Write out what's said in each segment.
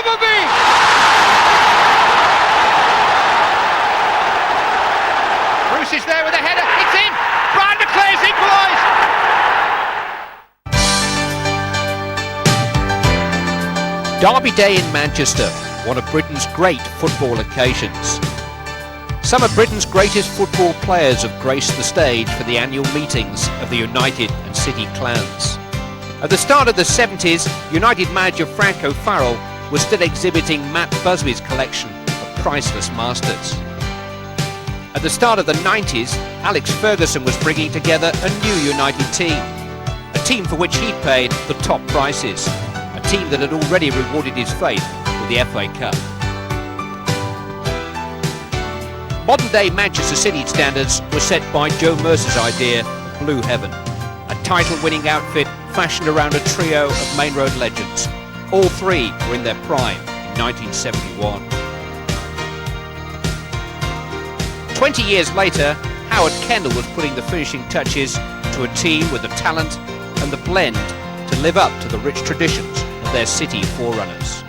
Summerbee! Bruce is there with a header, it's in! Brian McClare's equalised! Derby Day in Manchester, one of Britain's great football occasions. Some of Britain's greatest football players have graced the stage for the annual meetings of the United and City clans. At the start of the 70s, United manager Frank O'Farrell was still exhibiting Matt Busby's collection of priceless masters. At the start of the 90s, Alex Ferguson was bringing together a new United team, a team for which he paid the top prices, a team that had already rewarded his faith with the FA Cup. Modern-day Manchester City standards were set by Joe Mercer's idea of Blue Heaven, a title-winning outfit fashioned around a trio of Maine Road legends. All three were in their prime in 1971. 20 years later, Howard Kendall was putting the finishing touches to a team with the talent and the blend to live up to the rich traditions of their City forerunners.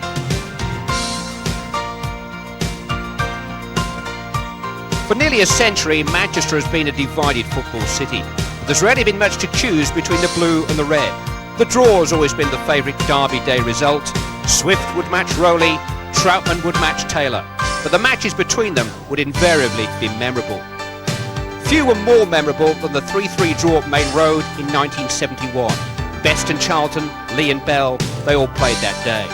For nearly a century, Manchester has been a divided football city. There's rarely been much to choose between the blue and the red. The draw has always been the favourite Derby Day result. Swift would match Rowley, Troutman would match Taylor, but the matches between them would invariably be memorable. Few were more memorable than the 3-3 draw at Maine Road in 1971. Best and Charlton, Lee and Bell, they all played that day.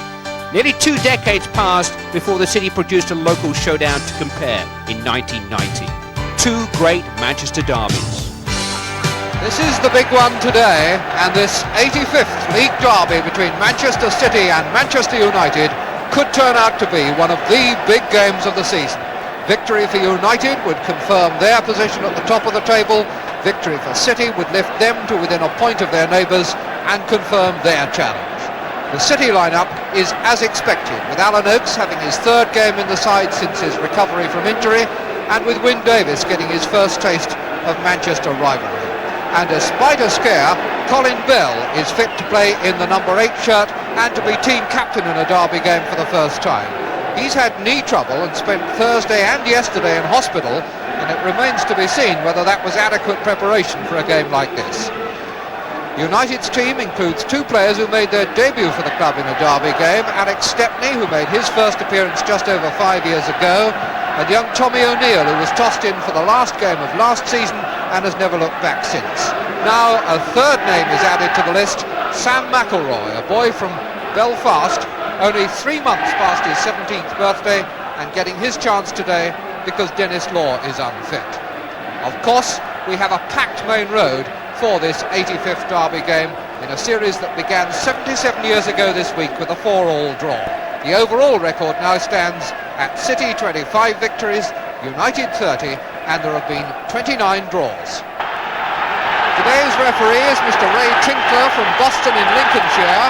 Nearly 2 decades passed before the city produced a local showdown to compare in 1990. 2 great Manchester derbies. This is the big one today, and this 85th League derby between Manchester City and Manchester United could turn out to be one of the big games of the season. Victory for United would confirm their position at the top of the table. Victory for City would lift them to within a point of their neighbours and confirm their challenge. The City lineup is as expected, with Alan Oakes having his 3rd game in the side since his recovery from injury, and with Wyn Davies getting his first taste of Manchester rivalry. And despite a scare, Colin Bell is fit to play in the number 8 shirt and to be team captain in a derby game for the first time. He's had knee trouble and spent Thursday and yesterday in hospital, and it remains to be seen whether that was adequate preparation for a game like this. United's team includes 2 players who made their debut for the club in a derby game: Alex Stepney, who made his first appearance just over 5 years ago, and young Tommy O'Neill, who was tossed in for the last game of last season and has never looked back since. Now a 3rd name is added to the list: Sam McElroy, a boy from Belfast, only 3 months past his 17th birthday, and getting his chance today because Dennis Law is unfit. Of course, we have a packed Maine Road for this 85th derby game in a series that began 77 years ago this week with a 4-all draw. The overall record now stands at City 25 victories, United 30, and there have been 29 draws. Today's referee is Mr. Ray Tinkler from Boston in Lincolnshire,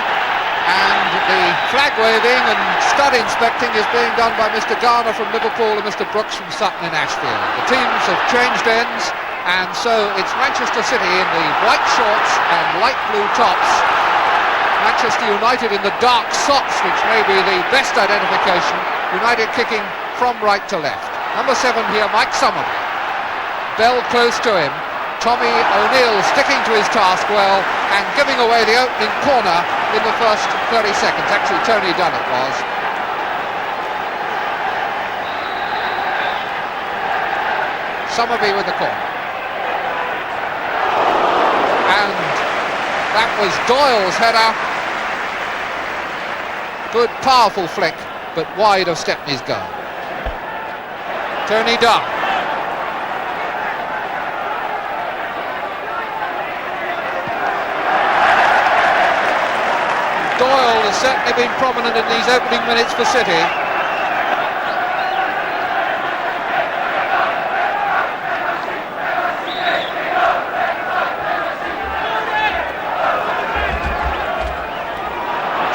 and the flag waving and stud inspecting is being done by Mr. Garner from Liverpool and Mr. Brooks from Sutton in Ashfield. The teams have changed ends, and so it's Manchester City in the white shorts and light blue tops, Manchester United in the dark socks, which may be the best identification. United kicking from right to left. Number 7 here, Mike Summerbee. Bell close to him. Tommy O'Neill sticking to his task well and giving away the opening corner in the first 30 seconds. Actually, Tony Dunn it was. Summerbee with the corner. And that was Doyle's header. Good, powerful flick, but wide of Stepney's goal. Tony Dunn. Doyle has certainly been prominent in these opening minutes for City.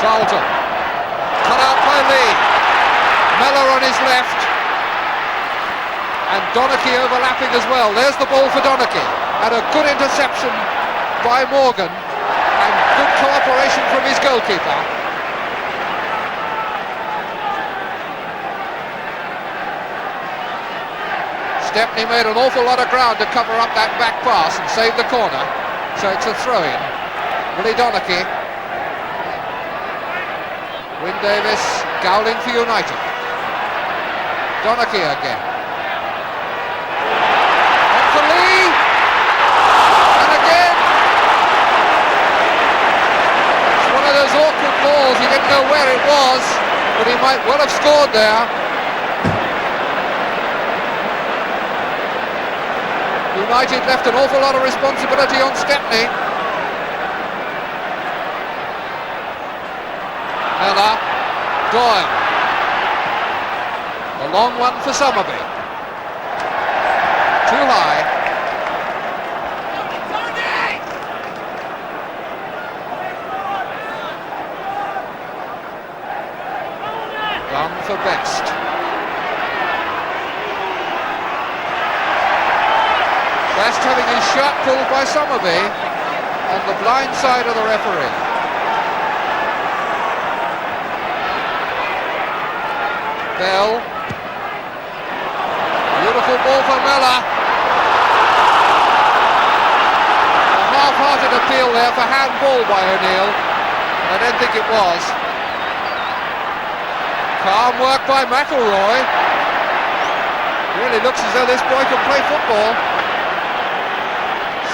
Charlton, cut out by Lee. Mellor on his left, and Donachie overlapping as well. There's the ball for Donachie, and a good interception by Morgan, and good cooperation from his goalkeeper. Stepney made an awful lot of ground to cover up that back pass and save the corner, so it's a throw-in. Willie Donachie. Wyn Davies Gowling for United. Donachie again. On for Lee! And again! It's one of those awkward balls, he didn't know where it was, but he might well have scored there. United left an awful lot of responsibility on Stepney. Miller, Doyle. The long one for Summerbee. Too high. Done for Best. Best having his shot pulled by Summerbee on the blind side of the referee. Bell. Beautiful ball for Miller. A half-hearted appeal there for handball by O'Neill. I don't think it was. Calm work by McElroy. Really looks as though this boy can play football.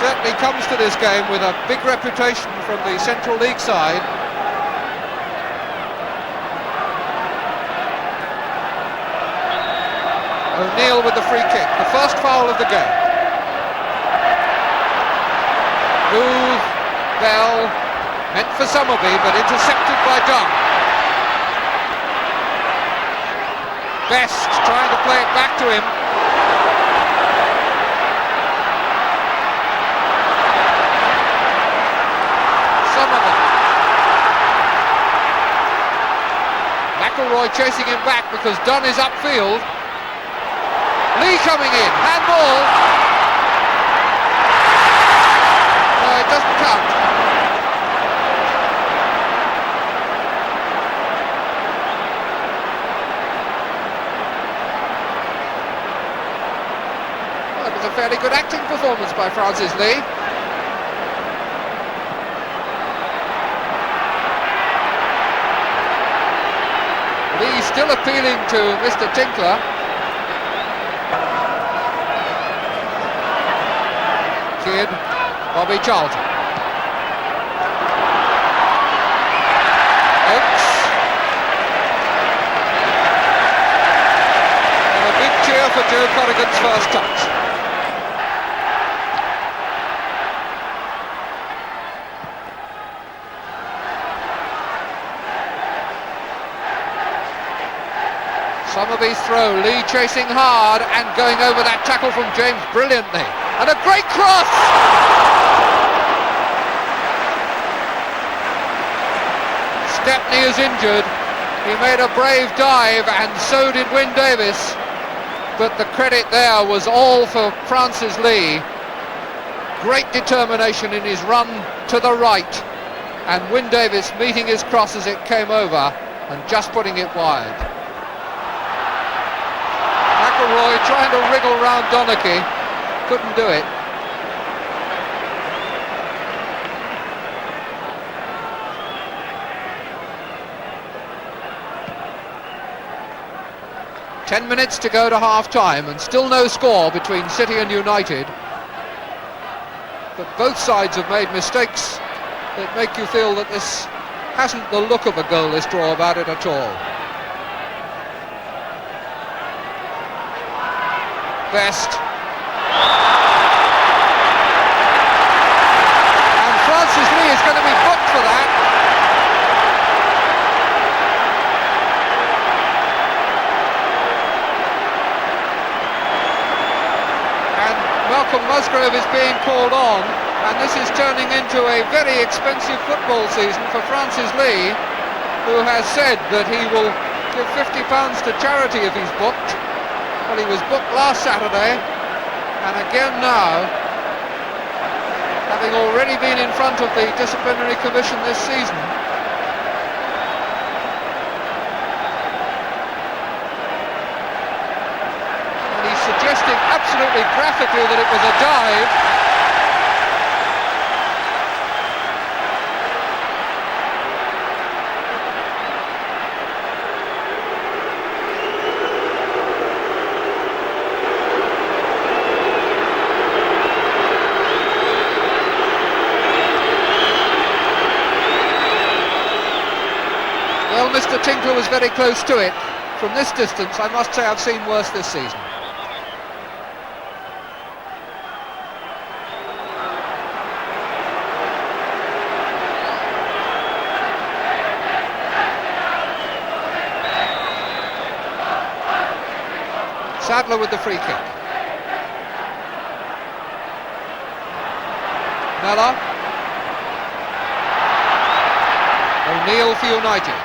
Certainly comes to this game with a big reputation from the Central League side. O'Neill with the free kick, the first foul of the game. Booth, Bell, meant for Summerbee, but intercepted by Dunn. Best trying to play it back to him. McElroy chasing him back because Dunn is upfield. Lee coming in, handball. No, it doesn't count. Well, it was a fairly good acting performance by Francis Lee. Lee still appealing to Mr. Tinkler. Kid, Bobby Charlton. Oaks. And a big cheer for Joe Corrigan's first touch. Summerbee's throw, Lee chasing hard and going over that tackle from James brilliantly. And a great cross! Stepney is injured. He made a brave dive and so did Wyn Davies. But the credit there was all for Francis Lee. Great determination in his run to the right. And Wyn Davies meeting his cross as it came over and just putting it wide. McElroy trying to wriggle round Donachie, couldn't do it. Ten minutes to go to half-time and still no score between City and United. But both sides have made mistakes that make you feel that this hasn't the look of a goalless draw about it at all. Best. And Francis Lee is going to be booked for that. And Malcolm Musgrove is being called on, and this is turning into a very expensive football season for Francis Lee, who has said that he will give £50 to charity if he's booked. Well, he was booked last Saturday, and again now, having already been in front of the disciplinary commission this season. And he's suggesting absolute absolutely graphically that it was a dive. Well, Mr. Tinkler was very close to it. From this distance, I must say I've seen worse this season. Sadler with the free kick. Mella. O'Neill for United.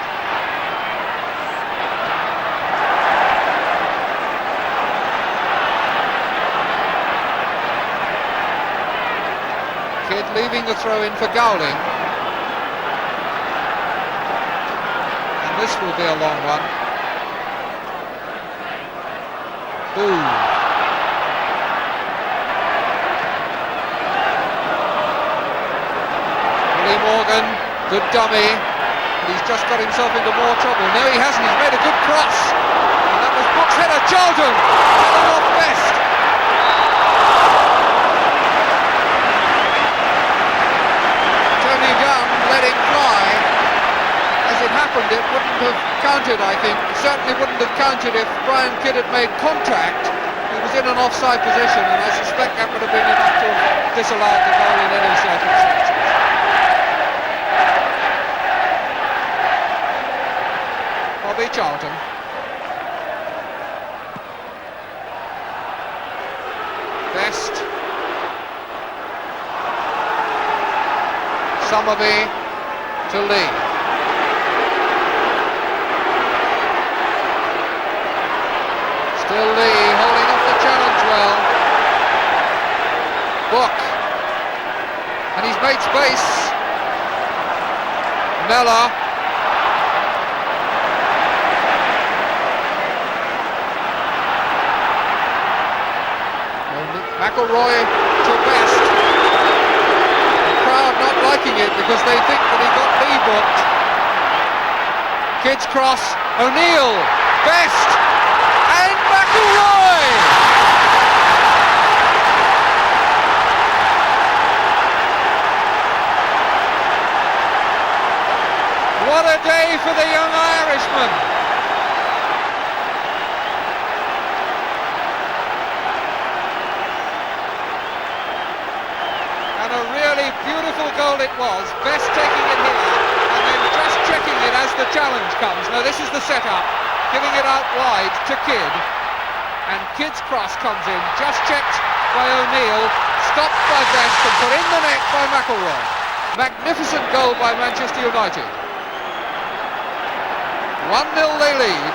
Kidd leaving the throw in for Gowling. And this will be a long one. Boo. Lee Morgan, good dummy. But he's just got himself into more trouble. No, he hasn't. He's made a good cross. And that was Book's header. Charlton. Off best. Tony Gunn letting fly. As it happened, it wouldn't have counted, I think. It certainly wouldn't have counted if Brian Kidd had made contact. He was in an offside position, and I suspect that would have been enough to have disallowed the goal in any circumstances. Bobby Charlton. Best. Summerbee to Lee. Still Lee holding up the challenge well. Book. And he's made space. Mella. McElroy to Best. The crowd not liking it because they think that he got Lee booked. Kidd's cross. O'Neill. Best. And McElroy! What a day for the young Irishman! And a really beautiful goal it was. Best taking it here and then just checking it as the challenge comes. Now this is the setup. Giving it out wide to Kidd, and Kidd's cross comes in, just checked by O'Neill, stopped by Best and put in the net by McElroy. Magnificent goal by Manchester United. 1-0 they lead,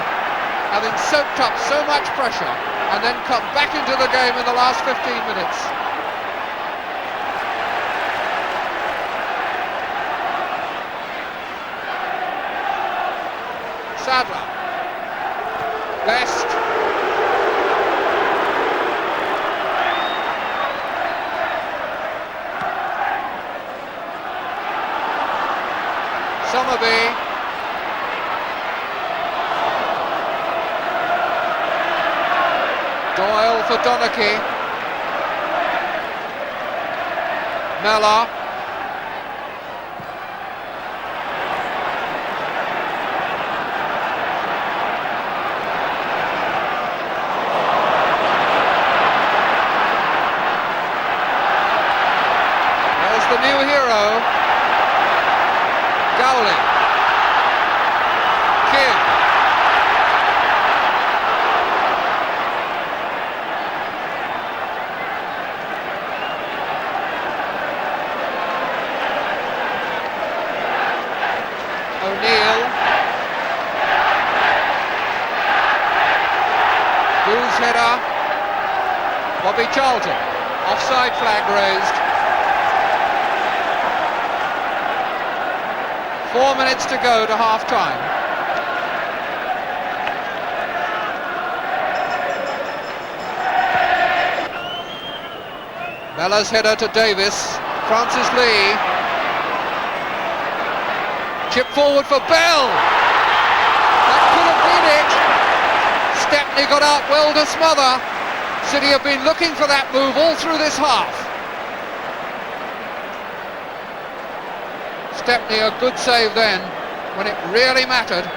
having soaked up so much pressure and then come back into the game in the last 15 minutes. Sadler. Best. Summerbee. Doyle for Donachie. Mella. The new hero, Gowling. Kidd. O'Neill. Boo's header. Bobby Charlton. Offside flag raised. 4 minutes to go to half-time. Mellor's header to Davies. Francis Lee. Chip forward for Bell. That could have been it. Stepney got out well to smother. City have been looking for that move all through this half. Stepney, a good save then, when it really mattered.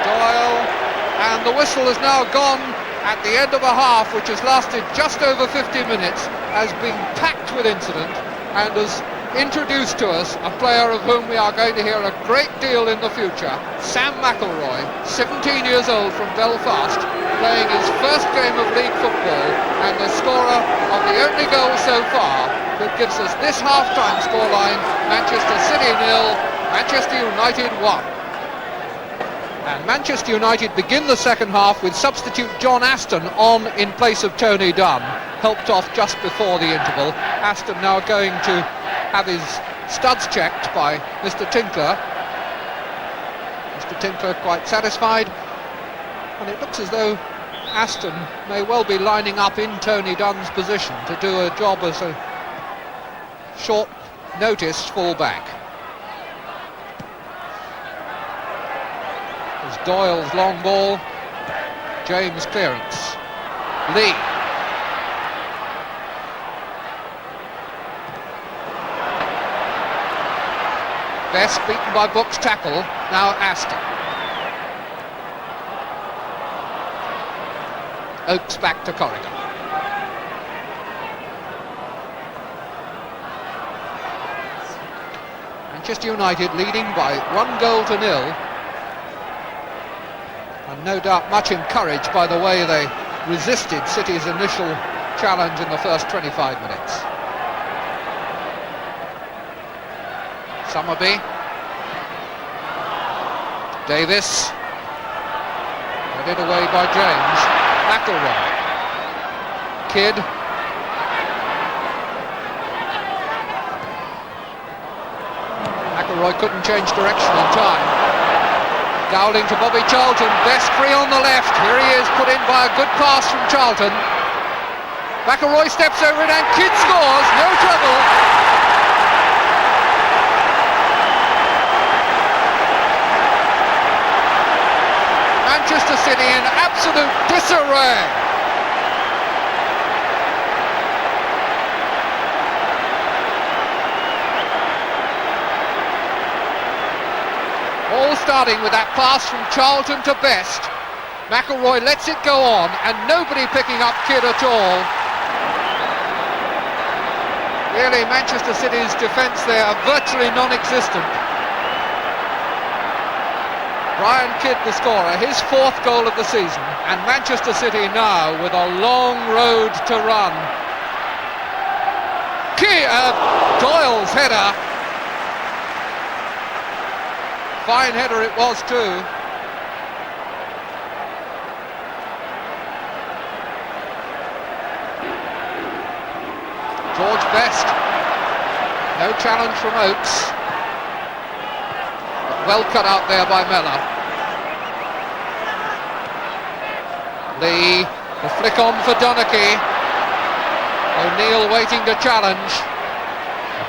Doyle, and the whistle has now gone at the end of a half which has lasted just over 50 minutes, has been packed with incident, and has introduced to us a player of whom we are going to hear a great deal in the future, Sam McElroy, 17 years old from Belfast, playing his first game of league football and the scorer of the only goal so far that gives us this half-time scoreline: Manchester City 0, Manchester United 1. And Manchester United begin the second half with substitute John Aston on in place of Tony Dunn, helped off just before the interval. Aston now going to have his studs checked by Mr. Tinkler. Mr. Tinkler quite satisfied, and it looks as though Aston may well be lining up in Tony Dunn's position to do a job as a short notice full-back. There's Doyle's long ball, James' clearance, Lee. Best beaten by Book's tackle, now Aston. Oakes back to Corrigan. Manchester United leading by 1-0, and no doubt much encouraged by the way they resisted City's initial challenge in the first 25 minutes. Summerbee. Davies. Headed away by James. McElroy. Kidd. McElroy couldn't change direction in time. Dowling to Bobby Charlton. Best free on the left. Here he is, put in by a good pass from Charlton. McElroy steps over it and Kidd scores. No trouble. Manchester City in absolute disarray. All starting with that pass from Charlton to Best. McElroy lets it go on and nobody picking up Kidd at all. Really, Manchester City's defence there are virtually non-existent. Brian Kidd, the scorer, his fourth goal of the season, and Manchester City now with a long road to run. Doyle's header. Fine header it was too. George Best. No challenge from Oakes. Well cut out there by Mellor. Lee, the flick on for Donachie. O'Neill waiting to challenge.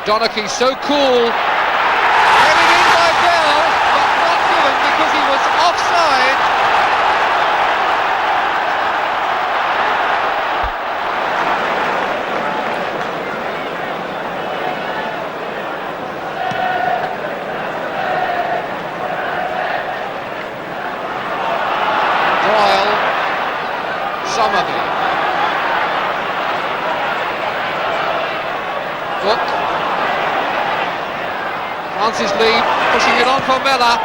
Donachie so cool. Headed in by Bell, but not given because he was offside. Summerbee. Book. Francis Lee pushing it on for Mellor.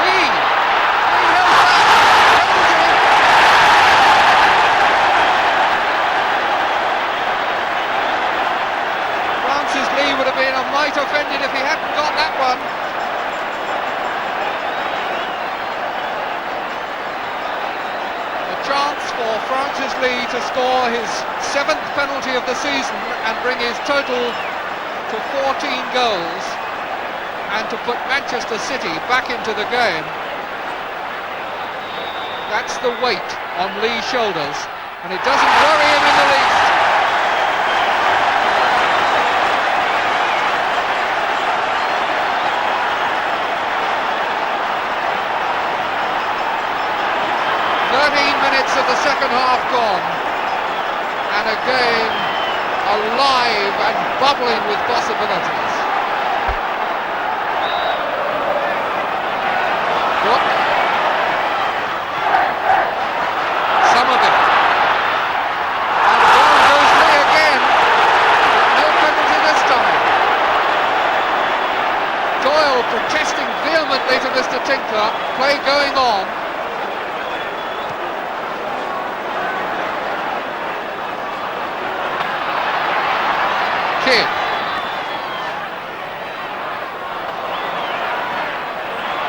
Lee! Francis Lee would have been a mite offended if he hadn't got that one. Chance for Francis Lee to score his 7th penalty of the season and bring his total to 14 goals. and to put Manchester City back into the game. That's the weight on Lee's shoulders, and it doesn't worry him in the least. Minutes of the second half gone, and a game alive and bubbling with possibilities. Look, Summerbee, and down goes Lee again, but no penalty this time. Doyle protesting vehemently to Mr. Tinkler, play going on. Kidd.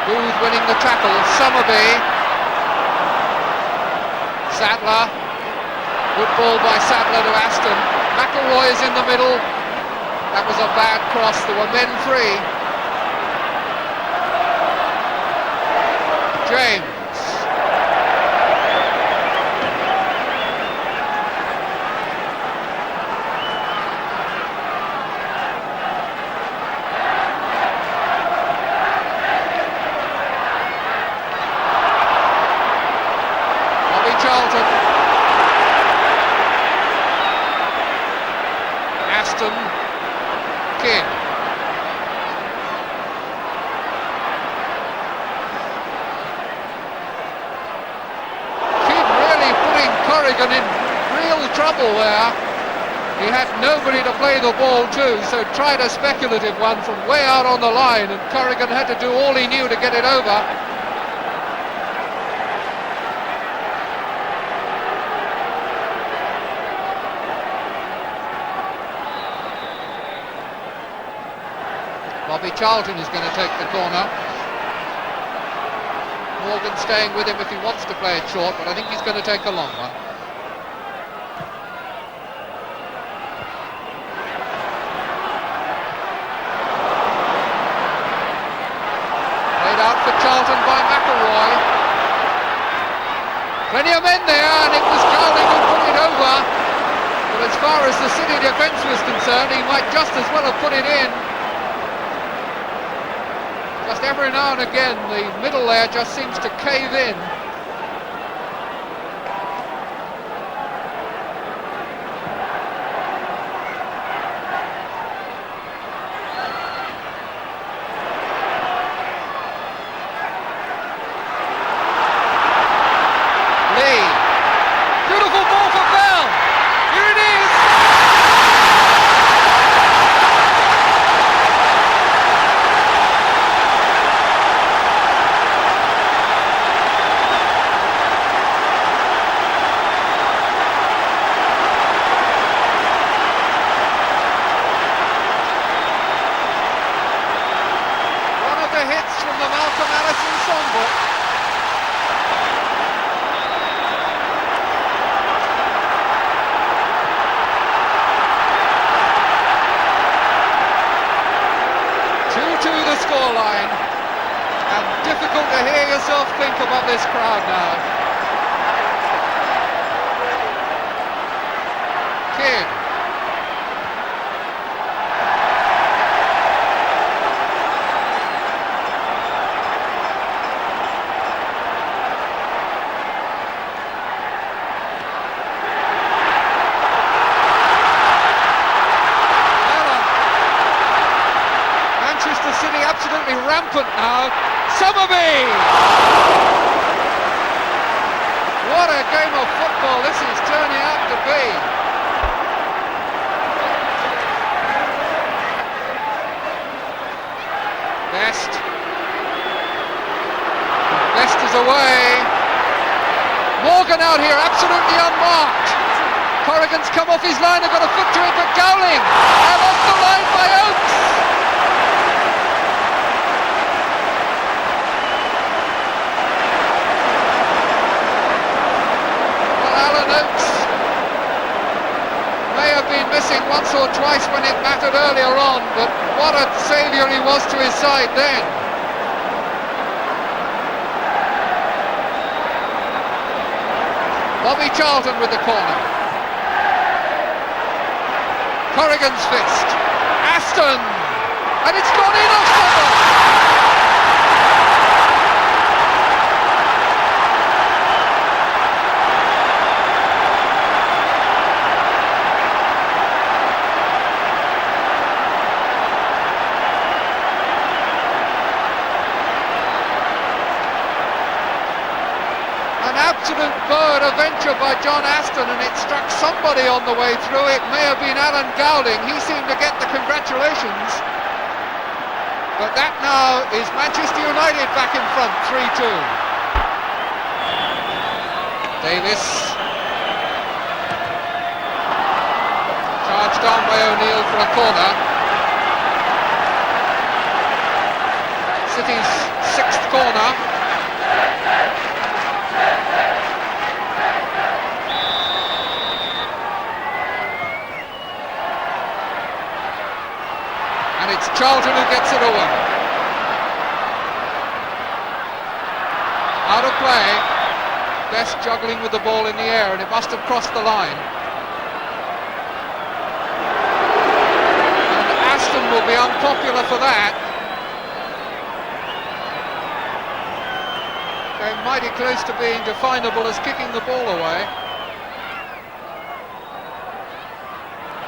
Booth winning the tackle. Summerbee. Sadler. Good ball by Sadler to Aston. McElroy is in the middle. That was a bad cross. There were men free. James. Charlton. Aston. Kidd. Kidd really putting Corrigan in real trouble there. He had nobody to play the ball to, so tried a speculative one from way out on the line, and Corrigan had to do all he knew to get it over. Charlton is going to take the corner. Morgan staying with him if he wants to play it short, but I think he's going to take a long one. Played out for Charlton by McElroy. Plenty of men there, and it was Cowling who put it over. But as far as the City defence was concerned, he might just as well have put it in. Just every now and again, the middle there just seems to cave in. Lee. Beautiful ball for Bell. Here it is. Scoreline, and difficult to hear yourself think about this crowd now. Kidd. City absolutely rampant now. Summerbee! What a game of football this is turning out to be. Best. Best is away. Morgan out here absolutely unmarked. Corrigan's come off his line and got a foot to it, but Gowling! And off the line by Oakes! Oakes may have have been missing once or twice when it mattered earlier on, but what a saviour he was to his side then. Bobby Charlton with the corner. Corrigan's fist. Aston! And it's gone in off cover! Absolute bird adventure by John Aston, and it struck somebody on the way through. It may have been Alan Gowling. He seemed to get the congratulations. But that now is Manchester United back in front, 3-2. Davis. Charged on by O'Neill for a corner. City's sixth corner. And it's Charlton who gets it away. Out of play. Best juggling with the ball in the air, and it must have crossed the line. And Aston will be unpopular for that. Came mighty close to being definable as kicking the ball away.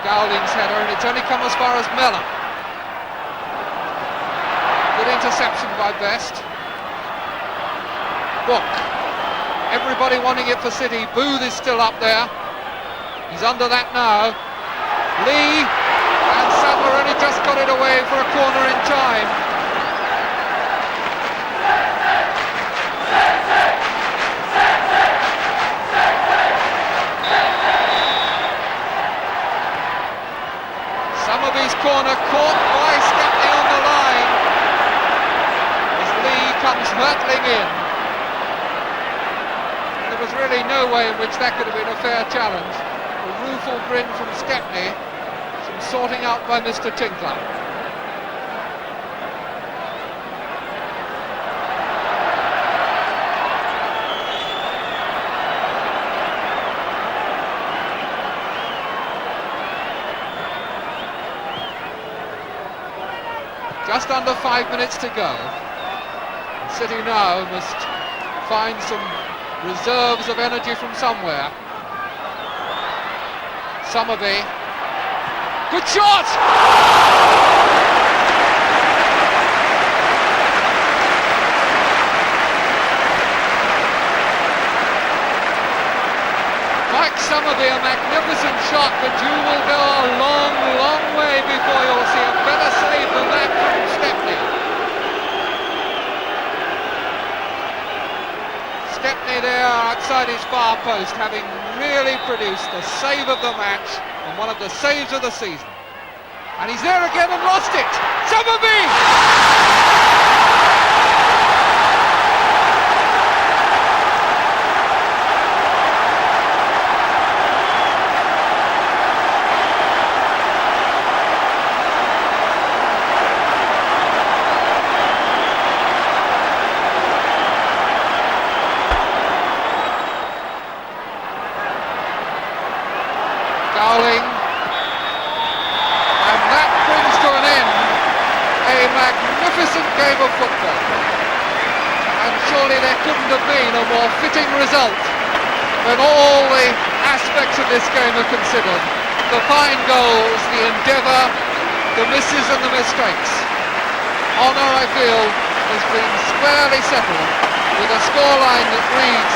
Gowling's header, and it's only come as far as Mellor. Good interception by Best. Book. Everybody wanting it for City. Booth is still up there. He's under that now. Lee and Sadler only just got it away for a corner in time. Summerbee's corner caught by Stepney on the line as Lee comes hurtling in. There was really no way in which that could have been a fair challenge. A rueful grin from Stepney, some sorting out by Mr. Tinkler. Just under 5 minutes to go. City now must find some reserves of energy from somewhere. Summerbee. Good shot! Mike Summerbee, a magnificent shot, but you will go a long, long way before you'll see a better save than that from Stepney. Stepney there outside his far post, having really produced the save of the match and one of the saves of the season. And he's there again and lost it! Summerbee! Gowling, and that brings to an end a magnificent game of football, and surely there couldn't have been a more fitting result when all the aspects of this game are considered. The fine goals, the endeavour, the misses and the mistakes. Honour, I feel, has been squarely settled with a scoreline that reads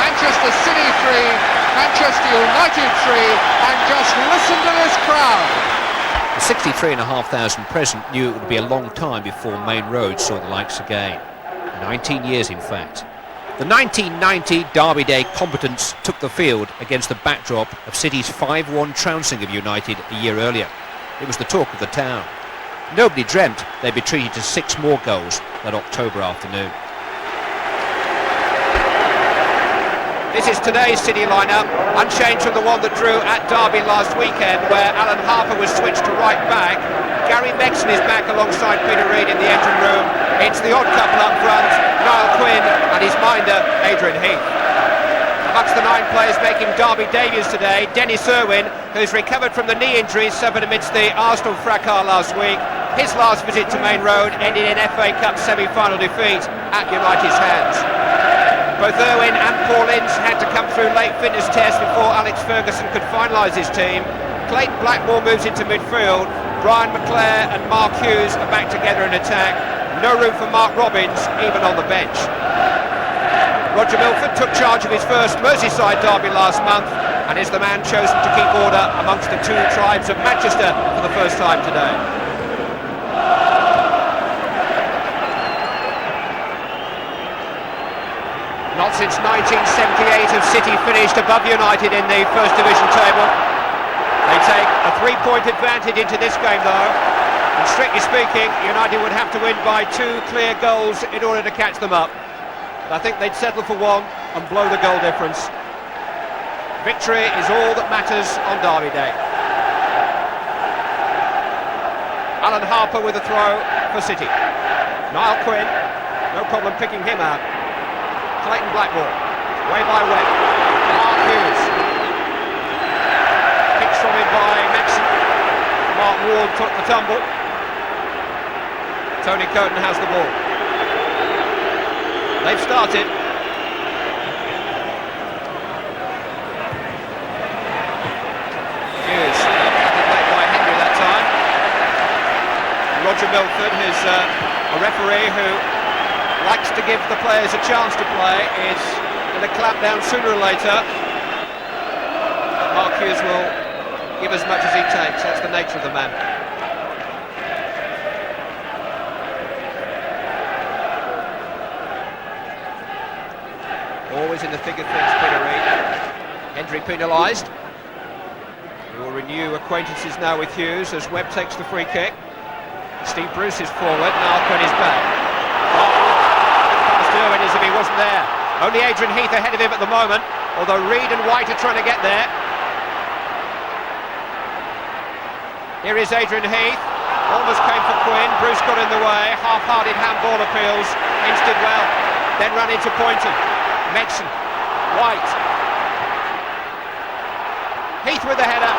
Manchester City 3, Manchester United 3, and just listen to this crowd. The 63,500 present knew it would be a long time before Maine Road saw the likes again. 19 years, in fact. The 1990 Derby Day competence took the field against the backdrop of City's 5-1 trouncing of United a year earlier. It was the talk of the town. Nobody dreamt they'd be treated to 6 more goals that October afternoon. This is today's City lineup, unchanged from the one that drew at Derby last weekend, where Alan Harper was switched to right back. Gary Megson is back alongside Peter Reid in the engine room. It's the odd couple up front, Niall Quinn and his minder, Adrian Heath. Amongst the 9 players making Derby debuts today, Dennis Irwin, who's recovered from the knee injuries suffered amidst the Arsenal fracas last week. His last visit to Maine Road ended in FA Cup semi-final defeat at United's hands. Both Irwin and Paul Ince had to come through late fitness tests before Alex Ferguson could finalise his team. Clayton Blackmore moves into midfield. Brian McClare and Mark Hughes are back together in attack. No room for Mark Robbins, even on the bench. Roger Milford took charge of his first Merseyside derby last month and is the man chosen to keep order amongst the 2 tribes of Manchester for the first time today. Not since 1978 have City finished above United in the First Division table. They take a 3-point advantage into this game though, and strictly speaking, United would have to win by 2 clear goals in order to catch them up. But I think they'd settle for 1 and blow the goal difference. Victory is all that matters on Derby Day. Alan Harper with a throw for City. Niall Quinn, no problem picking him out. Clayton Blackmore, way by way. Mark Hughes. Picked from him by Megson. Mark Ward took the tumble. Tony Coton has the ball. They've started. Hughes, late by Henry that time. Roger Milford, who's a referee who likes to give the players a chance to play, is going to clamp down sooner or later. Mark Hughes will give as much as he takes. That's the nature of the man. Always in the thick of things, Peter Reid. Hendry penalised. He will renew acquaintances now with Hughes as Webb takes the free kick. Steve Bruce is forward, now Quinn is back. Irwin as if he wasn't there. Only Adrian Heath ahead of him at the moment, although Reid and White are trying to get there. Here is Adrian Heath. Almost came for Quinn. Bruce got in the way. Half-hearted handball appeals. Ince did well. Then ran into Poynton. Megson. White. Heath with the header.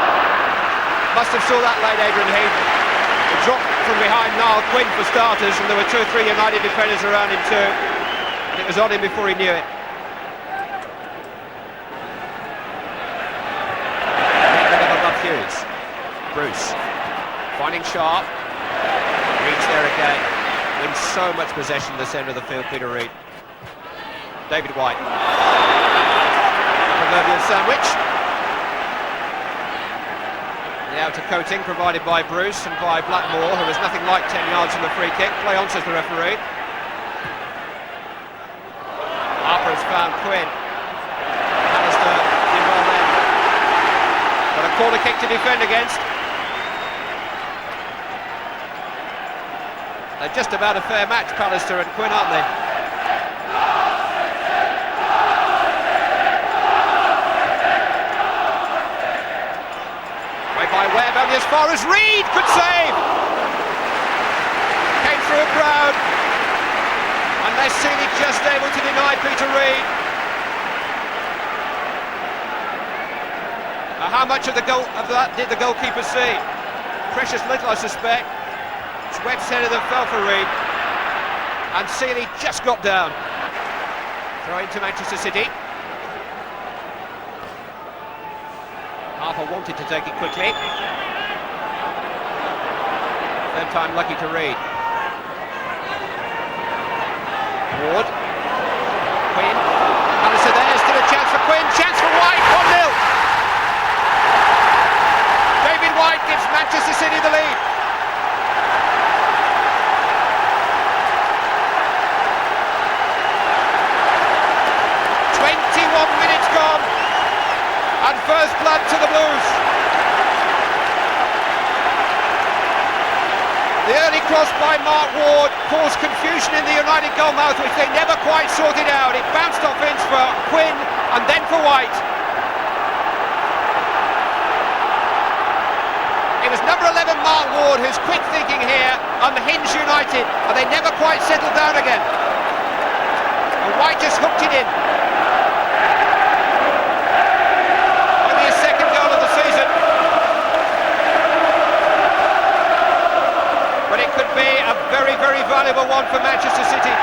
Must have saw that late, Adrian Heath. A drop from behind Niall Quinn for starters, and there were 2 or 3 United defenders around him too. It was on him before he knew it. Above Hughes. Bruce finding Sharp. Reid's there again. Wins so much possession in the centre of the field, Peter Reid. David White. Proverbial sandwich. The outer coating provided by Bruce and by Blackmore, who was nothing like 10 yards from the free kick. Play on, says the referee. Harper has found Quinn. Alistair did well then. Got a corner kick to defend against. They're just about a fair match, Pallister and Quinn, aren't they? Way by Webb, only as far as Reid could save. Came through a crowd. Unless Seeley just able to deny Peter Reid. How much of the goal of that did the goalkeeper see? Precious little, I suspect. It's Webb's header that fell for Reid, and Seeley just got down. Throw into Manchester City. Harper wanted to take it quickly. Third time lucky to Reid. Ward. Quinn. Alistair there, still a chance for Quinn. Chance for White, 1-0. David White gives Manchester City the lead. And first blood to the Blues. The early cross by Mark Ward caused confusion in the United goalmouth, which they never quite sorted out. It bounced off Ince for Quinn and then for White. It was number 11 Mark Ward who's quick thinking here, unhinged United, and they never quite settled down again. And White just hooked it in. Only his second goal of the season. But it could be a very, very valuable one for Manchester City.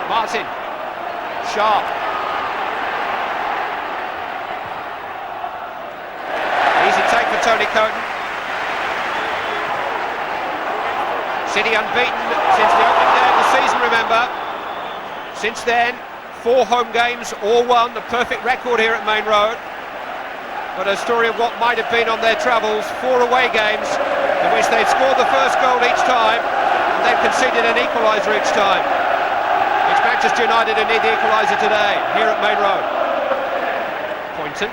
Martin, sharp. Easy take for Tony Coton. City unbeaten since the opening day of the season, remember. Since then, 4 home games, all won, the perfect record here at Maine Road. But a story of what might have been on their travels, 4 away games in which they've scored the first goal each time and they've conceded an equaliser each time. It's Manchester United who need the equaliser today, here at Maine Road. Poynton.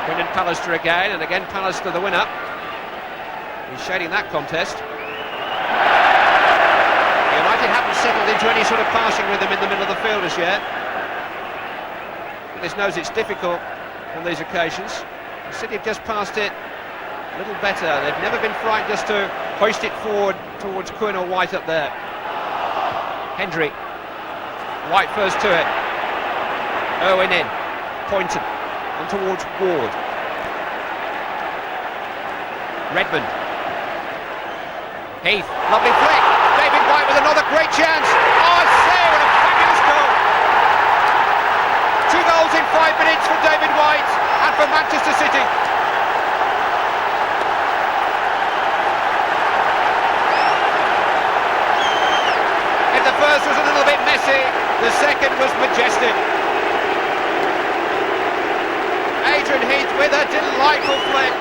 Brendan Pallister again, and again Pallister the winner. He's shading that contest. United haven't settled into any sort of passing rhythm in the middle of the field as yet. This knows it's difficult on these occasions. The City have just passed it a little better. They've never been frightened just to hoist it forward towards Quinn or White up there. Hendry. White first to it. Owen in. Poynton. And towards Ward. Redmond. Heath. Lovely flick. David White with another great chance. Oh, I say, what a fabulous goal. 2 goals in 5 minutes for David White and for Manchester City. If the first was a little bit messy, the second was majestic. Adrian Heath with a delightful flick.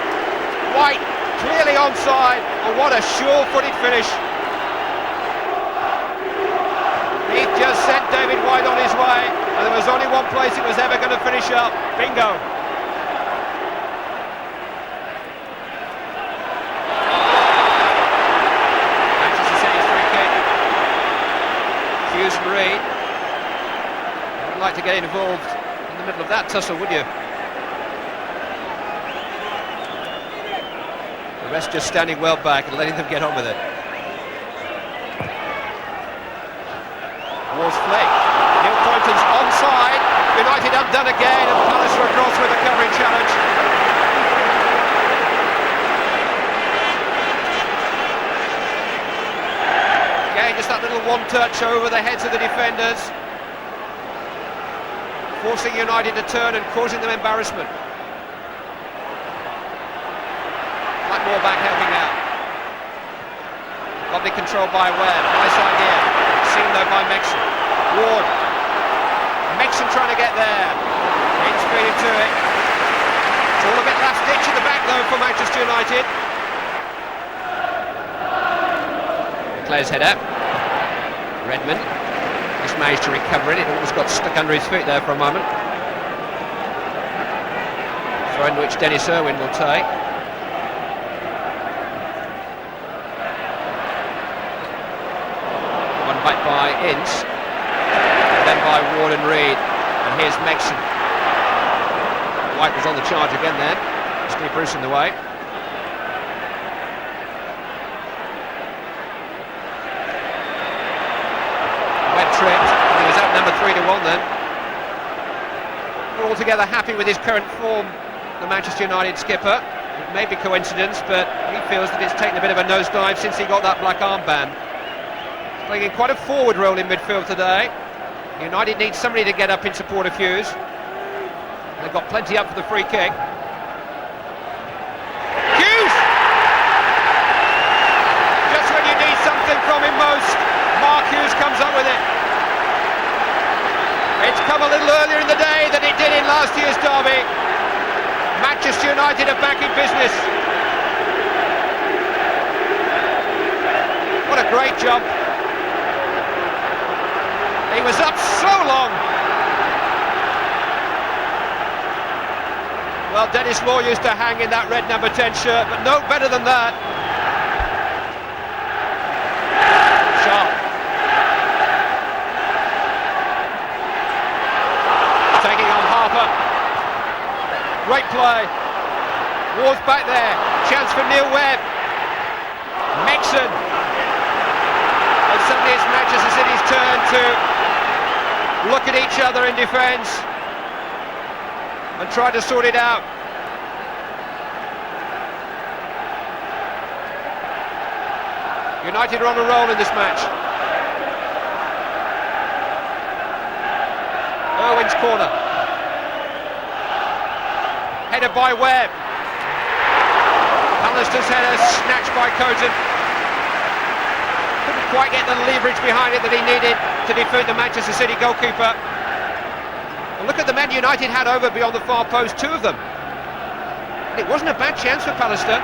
White clearly onside, and what a sure-footed finish. Heath just sent David White on his way, and there was only one place it was ever going to finish up. Bingo. Manchester City's free kick. Hughes and Reid. You'd like to get involved in the middle of that tussle, would you? The rest just standing well back and letting them get on with it. Ward's flick. Neil Poynton's onside. United undone again, and Pallister across with a covering challenge. Again, just that little one touch over the heads of the defenders, forcing United to turn and causing them embarrassment. Like more back helping out. Lovely control by Webb. Nice idea. Seen though by Mexon. Ward. Mexon trying to get there. Ince feeding to it. It's all a bit last ditch at the back though for Manchester United. Claire's header. Redmond just managed to recover it. It almost got stuck under his feet there for a moment. Throw in which Dennis Irwin will take. Back by Ince, and then by Ward and Reid, and here's Mexon. White was on the charge again then. Steve Bruce in the way. Webb tripped, and he was out number 3-1 then. Not altogether happy with his current form, the Manchester United skipper. It may be coincidence, but he feels that it's taken a bit of a nosedive since he got that black armband. Playing in quite a forward role in midfield today. United needs somebody to get up in support of Hughes. They've got plenty up for the free kick. Hughes! Just when you need something from him most, Mark Hughes comes up with it. It's come a little earlier in the day than it did in last year's derby. Manchester United are back in business. great jump. He was up so long. Well, Dennis Moore used to hang in that red number 10 shirt, but no better than that. Sharp. Taking on Harper. Great play. Ward's back there. Chance for Neil Webb. Mixon. And suddenly it's Manchester City's turn to look at each other in defence and try to sort it out. United are on a roll in this match. Irwin's corner. Headed by Webb. Pallister's header snatched by Coton. Couldn't quite get the leverage behind it that he needed to defeat the Manchester City goalkeeper. And look at the men United had over beyond the far post, two of them. And it wasn't a bad chance for Pallister.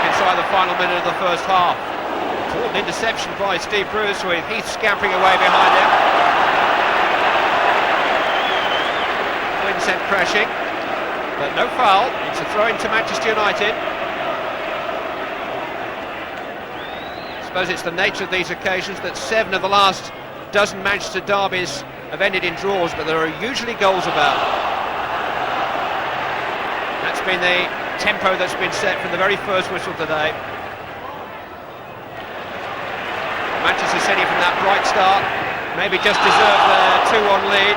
Inside the final minute of the first half. Important interception by Steve Bruce with Heath scampering away behind him. Wind sent crashing, but no foul. It's a throw into Manchester United. I suppose it's the nature of these occasions that 7 of the last dozen Manchester derbies have ended in draws, but there are usually goals about. That's been the tempo that's been set from the very first whistle today. Manchester City from that bright start maybe just deserved their 2-1 lead.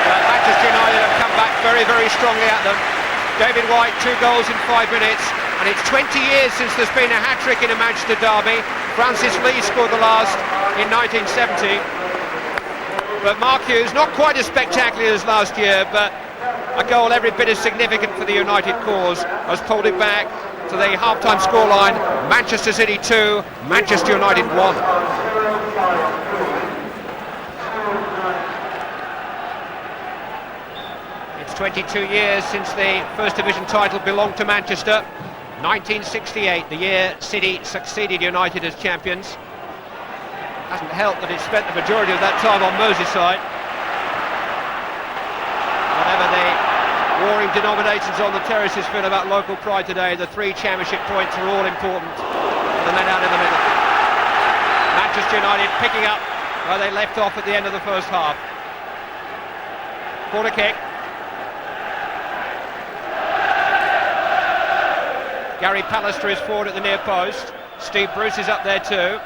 But Manchester United have come back very, very strongly at them. David White, 2 goals in 5 minutes, and it's 20 years since there's been a hat-trick in a Manchester derby. Francis Lee scored the last in 1970. But Mark Hughes, not quite as spectacular as last year, but a goal every bit as significant for the United cause, has pulled it back to the half-time scoreline. Manchester City 2, Manchester United 1. It's 22 years since the First Division title belonged to Manchester. 1968, the year City succeeded United as champions. Hasn't helped that it spent the majority of that time on Merseyside. Whatever the warring denominations on the terraces feel about local pride today, the 3 championship points are all important for the men out in the middle. Manchester United picking up where they left off at the end of the first half. Corner kick. Gary Pallister is forward at the near post. Steve Bruce is up there too.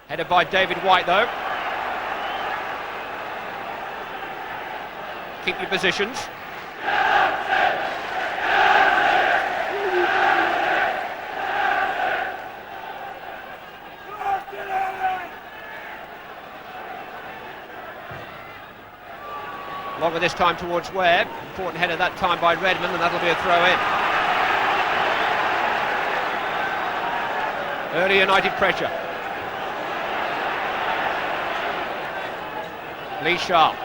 Headed by David White though. Keep your positions. Longer this time towards Webb. Important header that time by Redmond, and that'll be a throw in. Early United pressure. Lee Sharp.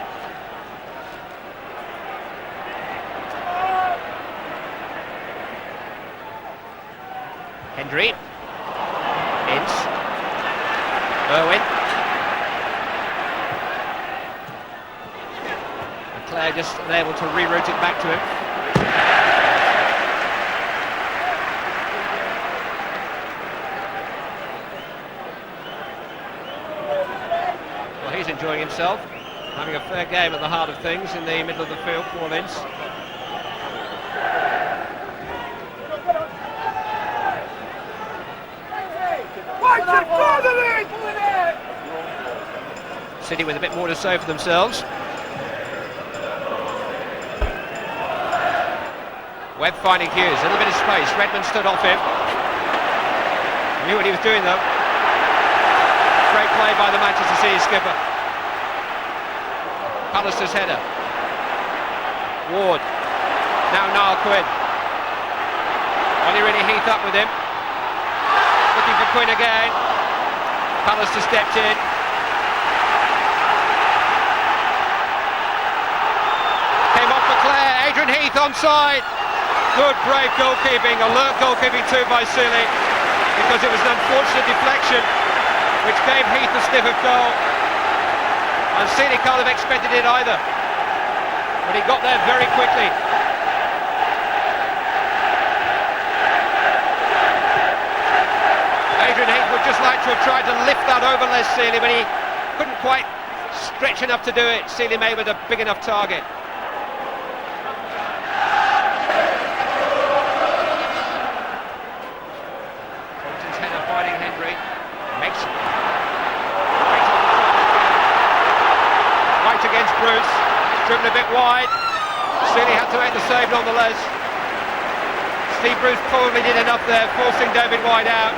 Hendry. Ince. Irwin. And Clare just unable to reroute it back to him. Well, he's enjoying himself. Having a fair game at the heart of things in the middle of the field, Paul Ince. City with a bit more to say for themselves. Webb finding Hughes, a little bit of space. Redmond stood off him. Knew what he was doing though. Great play by the Manchester City skipper. Pallister's header. Ward. Now Niall Quinn. Ollie Heath up with him. Looking for Quinn again. Pallister stepped in. Heath onside. Good, brave goalkeeping, alert goalkeeping too by Seeley, because it was an unfortunate deflection which gave Heath a sniff of goal. And Seeley can't have expected it either, but he got there very quickly. Adrian Heath would just like to have tried to lift that over Les Seeley, but he couldn't quite stretch enough to do it. Seeley made with a big enough target. Charlton's header fighting Hendry. Makes it. White against Bruce. He's driven a bit wide. Seeley had to make the save nonetheless. Steve Bruce probably did enough there, forcing David White out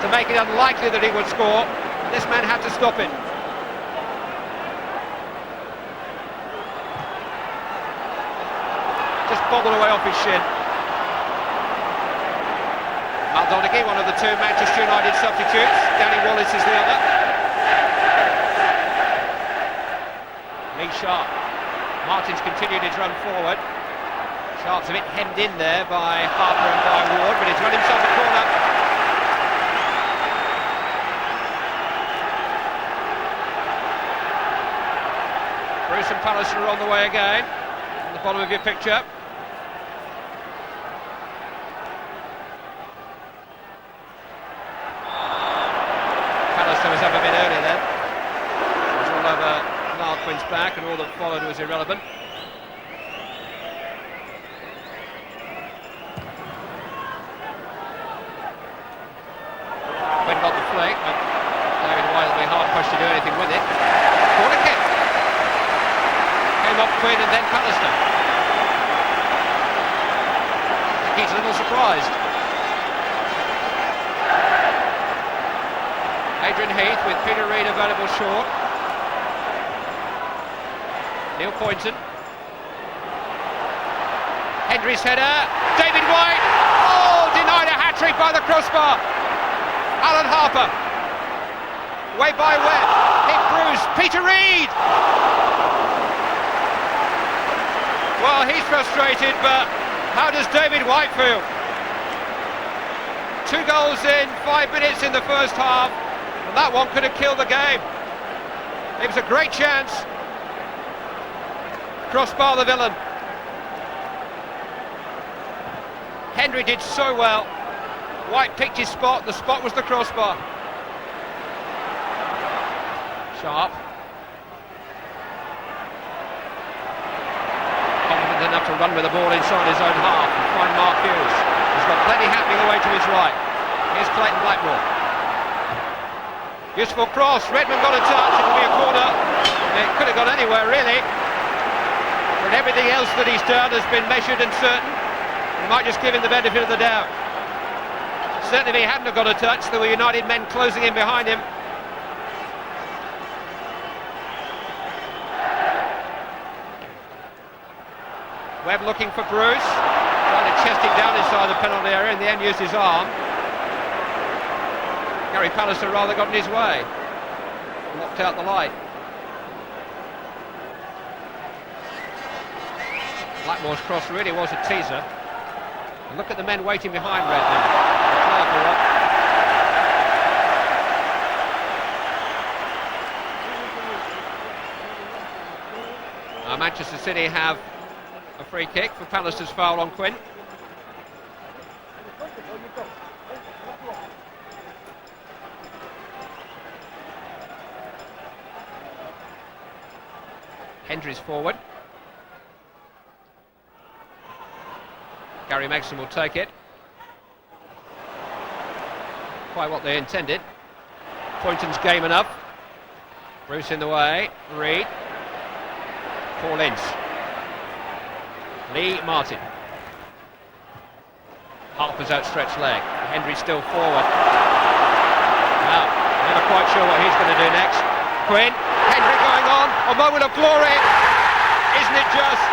to make it unlikely that he would score. This man had to stop it. Just bobbled away off his shin. Maldonaghy, one of the two Manchester United substitutes. Danny Wallace is the other. Lee Sharp. Martin's continued his run forward. Sharp's a bit hemmed in there by Harper and by Ward, but he's run himself a corner. Bruce and Pallister are on the way again. On the bottom of your picture. Pallister was up a bit earlier then. It was all over Larquin's back, and all that followed was irrelevant. Quinn got the flick, but David White will be hard pushed to do anything with it. Corner kick. Came up Quinn and then Pallister. I think he's a little surprised. Adrian Heath with Peter Reid available short. Neil Poynton. Hendry's header. David White. Oh, denied a hat-trick by the crossbar. Alan Harper. Way by Webb. Hit Bruce. Peter Reid. Well, he's frustrated, but how does David White feel? 2 goals in 5 minutes in the first half, and that one could have killed the game. It was a great chance. Crossbar the villain. Hendry did so well. White picked his spot, the spot was the crossbar. Sharp. Confident enough to run with the ball inside his own half and find Mark Hughes. He's got plenty happening away to his right. Here's Clayton Blackmore. Useful cross, Redmond got a touch, it'll be a corner. It could have gone anywhere really. But everything else that he's done has been measured and certain. We might just give him the benefit of the doubt. Certainly if he hadn't have got a touch, there were United men closing in behind him. Webb looking for Bruce, trying to chest it down inside the penalty area, in the end used his arm. Gary Pallister rather got in his way, locked out the light. Blackmore's cross really was a teaser. And look at the men waiting behind Redmond. Manchester City have a free kick for Pallister's foul on Quinn. Hendry's forward. Gary Megson will take it. Quite what they intended. Poynton's game enough. Bruce in the way. Reid. Paul Ince. Lee Martin. Harper's outstretched leg. Hendry still forward. Now, never quite sure what he's going to do next. Quinn. Hendry going on. A moment of glory. Isn't it just?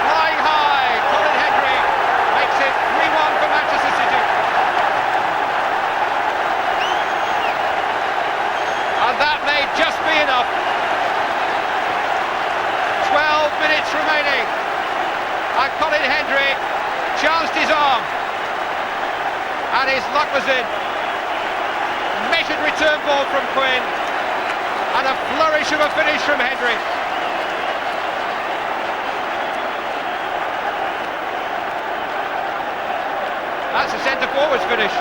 Flying high. Colin Hendry makes it 3-1 for Manchester City. And that may just be enough. 12 minutes remaining. Hendry chanced his arm, and his luck was in. Measured return ball from Quinn, and a flourish of a finish from Hendry. That's a centre-forward's finish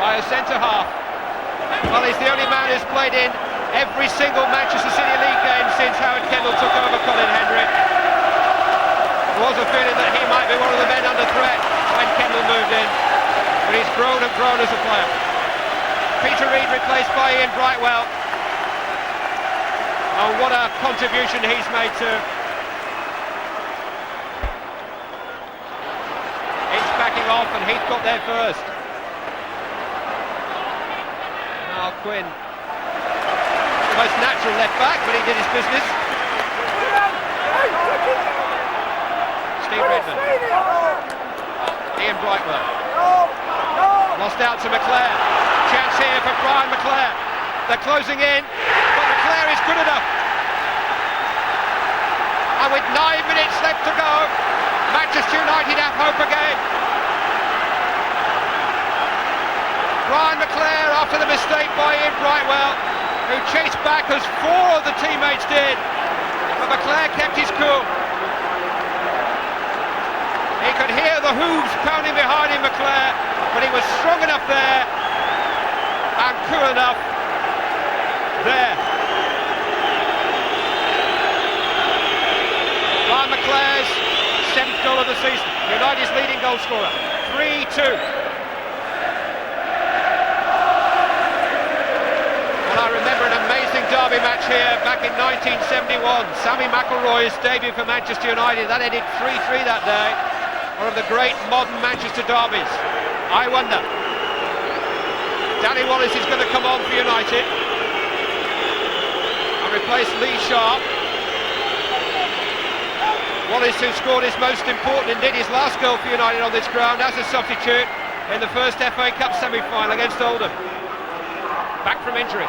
by a centre-half. Well, he's the only man who's played in every single Manchester City League game since Howard Kendall took over Colin Hendry. There was a feeling that he might be one of the men under threat when Kendall moved in, but he's grown and grown as a player. Peter Reid replaced by Ian Brightwell. Oh, what a contribution he's made to. Inch backing off, and Heath got there first. Now Quinn, the most natural left back, but he did his business. Steve Redmond, Ian Brightwell, lost out to McClare. Chance here for Brian McClare. They're closing in, but McClare is good enough. And with 9 minutes left to go, Manchester United have hope again. Brian McClare, after the mistake by Ian Brightwell, who chased back as 4 of the teammates did, but McClare kept his cool. He could hear the hooves pounding behind him, McClare, but he was strong enough there and cool enough there. Brian McClare's 7th goal of the season, United's leading goal scorer, 3-2. Well, I remember an amazing derby match here back in 1971. Sammy McIlroy's debut for Manchester United, that ended 3-3 that day. One of the great modern Manchester derbies. I wonder, Danny Wallace is going to come on for United and replace Lee Sharp. Wallace, who scored his most important, indeed his last goal for United on this ground as a substitute in the first FA Cup semi-final against Oldham. Back from injury.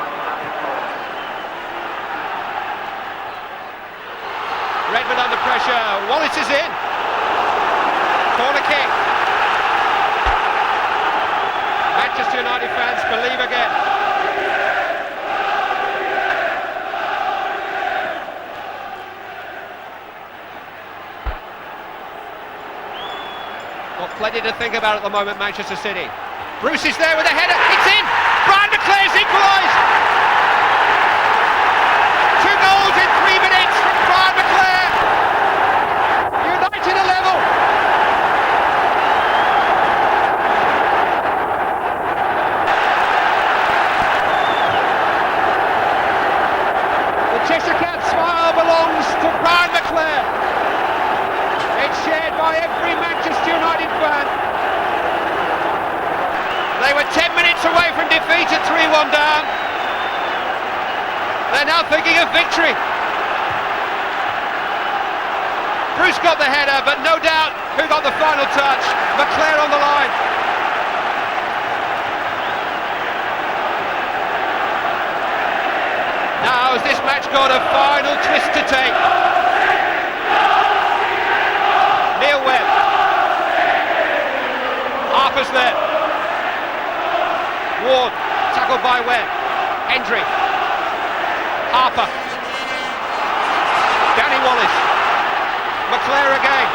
Redmond under pressure. Wallace is in. Corner kick. Manchester United fans believe again. Got plenty to think about at the moment, Manchester City. Bruce is there with a header. It's in. Brian McClare's equalised. 2 goals in 3 minutes from Brian McClare. United are level. The Cheshire Cat smile belongs to Brian McClare. It's shared by every Manchester United fan. They were 10 minutes away from defeat at 3-1 down. They're now thinking of victory. Bruce got the header, but no doubt who got the final touch. McClare on the line. Now has this match got a final twist to take? Neil Webb. Harper's there. Ward, tackled by Webb. Hendry. Harper. Danny Wallace. McClare again.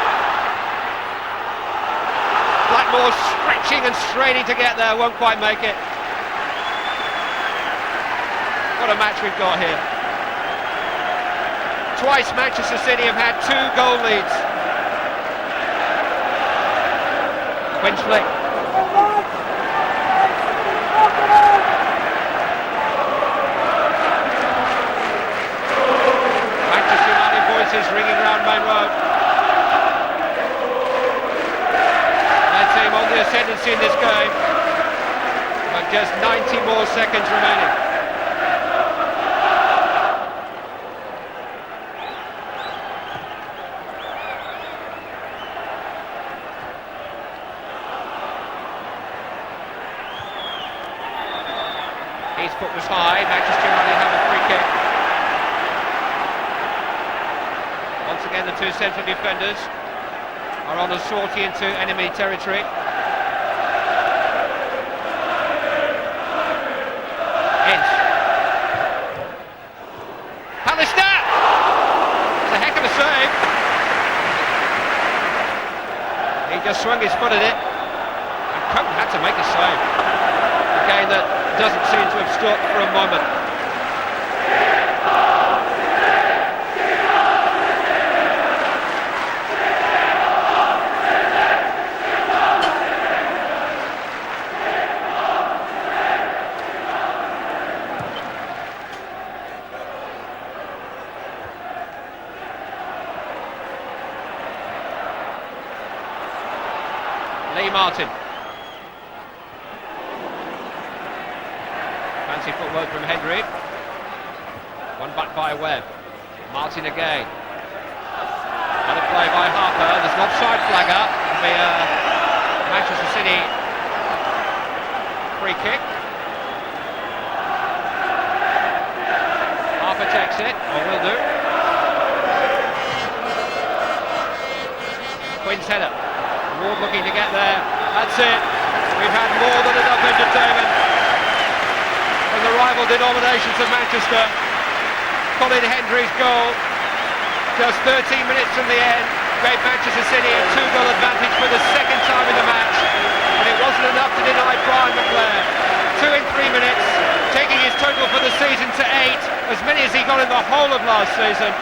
Blackmore stretching and straining to get there, won't quite make it. What a match we've got here. Twice Manchester City have had 2 goal leads. Quenchley. Manchester United voices ringing round Maine Road. Their team on the ascendancy in this game, but just 90 more seconds remaining. His foot was high. Manchester United have a free kick. Once again, the two central defenders are on a sortie into enemy territory. Ince. Pallister! It's a heck of a save. He just swung his foot at it, and Cope had to make a save. A game that doesn't seem to have stopped for a moment. Lee Martin. Fancy footwork from Hendry. One back by Webb. Martin again. Another play by Harper. There's an offside flag up. It'll be a Manchester City free kick. Harper takes it, or will do. Quinn's header. Ward looking to get there. That's it. We've had more than enough entertainment from the rival denominations of Manchester. Colin Hendry's goal, just 13 minutes from the end, gave Manchester City a 2-goal advantage for the second time in the match. And it wasn't enough to deny Brian McClair. 2 in 3 minutes, taking his total for the season to 8, as many as he got in the whole of last season.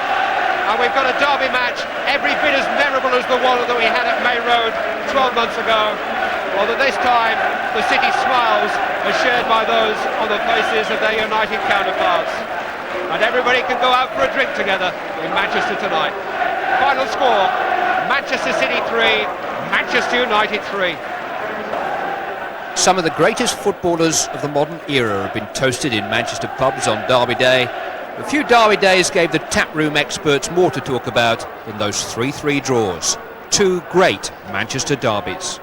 And we've got a derby match every bit as memorable as the one that we had at Maine Road 12 months ago. Although this time the City smiles are shared by those on the faces of their United counterparts. And everybody can go out for a drink together in Manchester tonight. Final score, Manchester City 3, Manchester United 3. Some of the greatest footballers of the modern era have been toasted in Manchester pubs on Derby Day. A few Derby days gave the taproom experts more to talk about than those 3-3 draws. Two great Manchester derbies.